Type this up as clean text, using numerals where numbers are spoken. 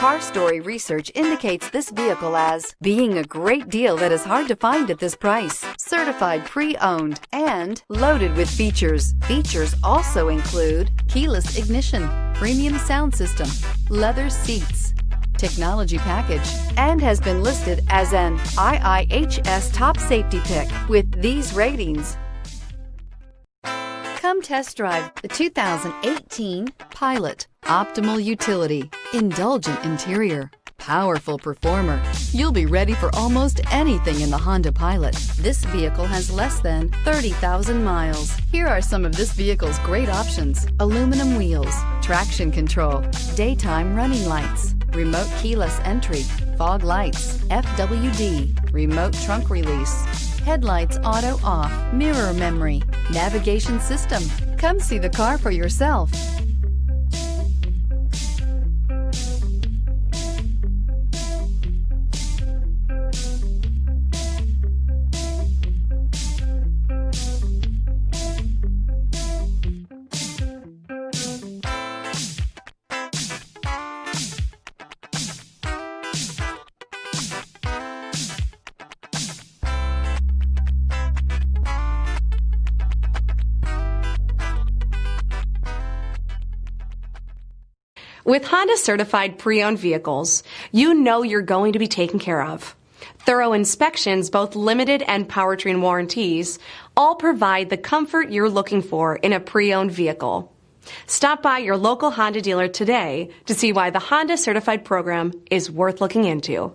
Car Story research indicates this vehicle as being a great deal that is hard to find at this price. Certified pre-owned and loaded with features. Features also include keyless ignition, premium sound system, leather seats, technology package, and has been listed as an IIHS top safety pick with these ratings. Come test drive the 2018 Pilot. Optimal utility, indulgent interior, powerful performer. You'll be ready for almost anything in the Honda Pilot. This vehicle has less than 30,000 miles. Here are some of this vehicle's great options: aluminum wheels, traction control, daytime running lights, remote keyless entry, fog lights, FWD, remote trunk release, headlights auto off, mirror memory, navigation system. Come see the car for yourself. With Honda certified pre-owned vehicles, you know you're going to be taken care of. Thorough inspections, both limited and powertrain warranties, all provide the comfort you're looking for in a pre-owned vehicle. Stop by your local Honda dealer today to see why the Honda certified program is worth looking into.